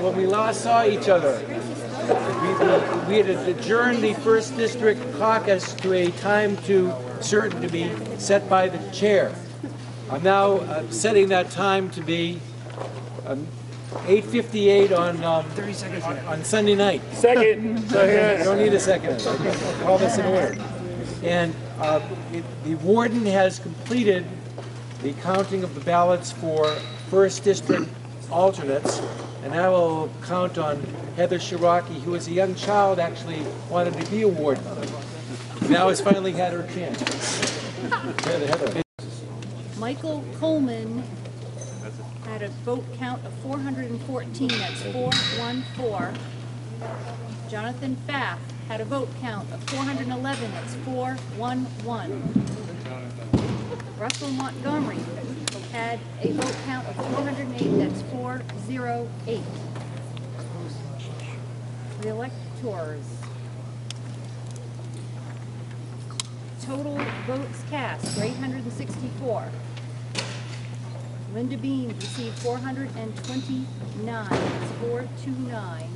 when we last saw each other, we had adjourned the first district caucus to a time certain to be set by the chair. I'm now setting that time to be 8:58 on Sunday night. Second. You don't need a second. I'll call this in order. And the warden has completed the counting of the ballots for first district alternates, and I will count on Heather Shiraki, who as a young child actually wanted to be a warden. Now has finally had her chance. Heather. Michael Coleman had a vote count of 414, that's 414. Jonathan Pfaff had a vote count of 411, that's 411. Russell Montgomery had a vote count of 408, that's 408. The electors. Total votes cast, 864. Linda Bean received 429, that's 429.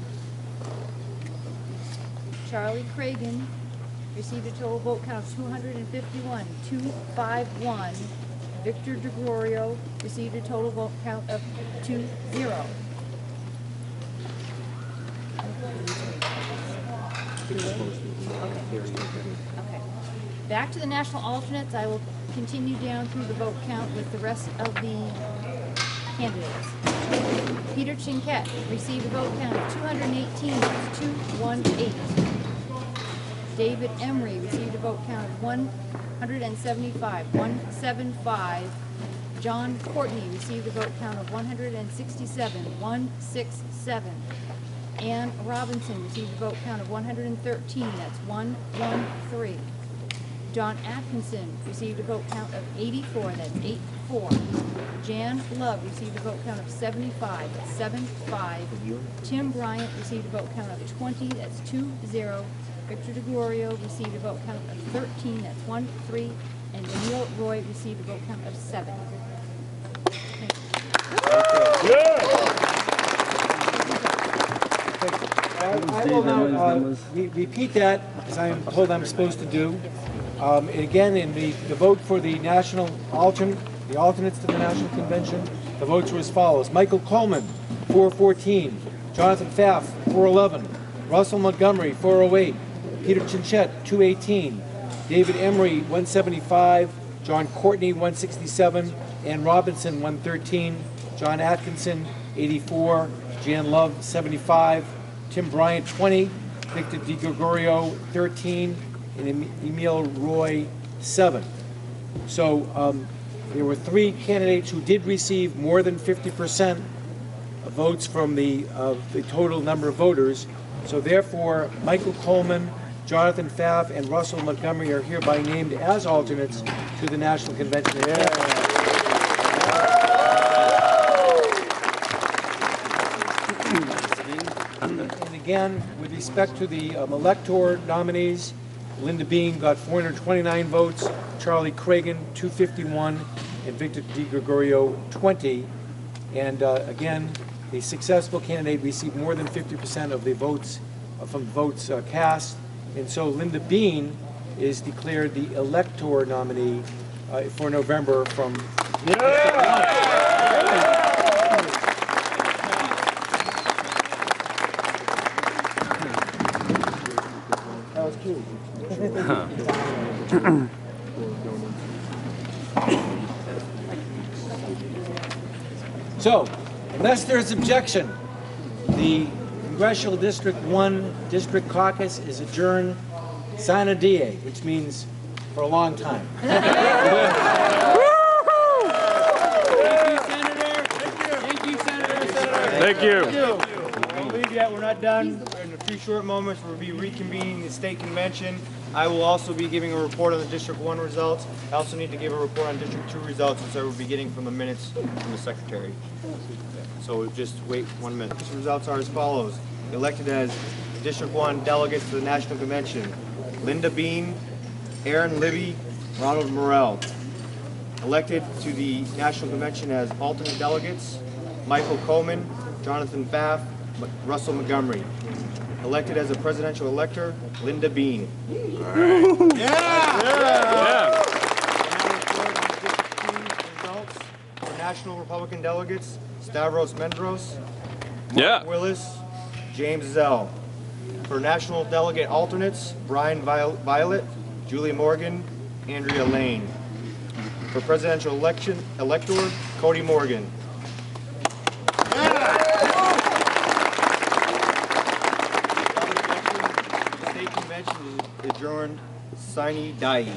Charlie Cragen received a total vote count of 251, 251. Victor DeGlorio received a total vote count of 20. Okay. Back to the national alternates. I will continue down through the vote count with the rest of the candidates. Peter Chinquette received a vote count of 218, that's 218. David Emery received a vote count of 175, 175. John Courtney received a vote count of 167, 167. Ann Robinson received a vote count of 113, that's 113. Don Atkinson received a vote count of 84, that's 84. Jan Love received a vote count of 75, that's 75. Tim Bryant received a vote count of 20, that's 20. Victor DeGlorio received a vote count of 13, that's 13. And Emil Roy received a vote count of 7. Thank you. I will now repeat that, as I am told I'm supposed to do. Again, in the vote for the national the alternates to the National Convention, the votes were as follows. Michael Coleman, 414. Jonathan Pfaff, 411. Russell Montgomery, 408. Peter Chinquette, 218. David Emery, 175. John Courtney, 167. Ann Robinson, 113. John Atkinson, 84. Jan Love, 75. Tim Bryant, 20. Victor DeGregorio, 13. And Emil Roy, 7. So there were 3 candidates who did receive more than 50% of votes from the total number of voters. So therefore, Michael Coleman, Jonathan Pfaff, and Russell Montgomery are hereby named as alternates to the National Convention. And again, with respect to the elector nominees, Linda Bean got 429 votes, Charlie Cragen 251, and Victor DeGregorio 20. And again, the successful candidate received more than 50% of the votes from votes cast. And so Linda Bean is declared the elector nominee for November from That was cute. So, unless there's objection, the Congressional District 1 District Caucus is adjourned sine die, which means for a long time. Thank you, Senator. Thank you, Senator. Thank you. Don't leave yet. We're not done. In a few short moments, we'll be reconvening the state convention. I will also be giving a report on the District 1 results. I also need to give a report on District 2 results, which I will be getting from the minutes from the Secretary. So just wait 1 minute. The results are as follows. Elected as District 1 delegates to the National Convention: Linda Bean, Aaron Libby, Ronald Morrell. Elected to the National Convention as alternate delegates: Michael Coleman, Jonathan Pfaff, Russell Montgomery. Elected as a presidential elector, Linda Bean. Results for national Republican delegates, Stavros Mendros, Mark Willis, James Zell. For national delegate alternates, Brian Violet, Julie Morgan, Andrea Lane. For presidential elector, Cody Morgan. State convention is adjourned, sine die.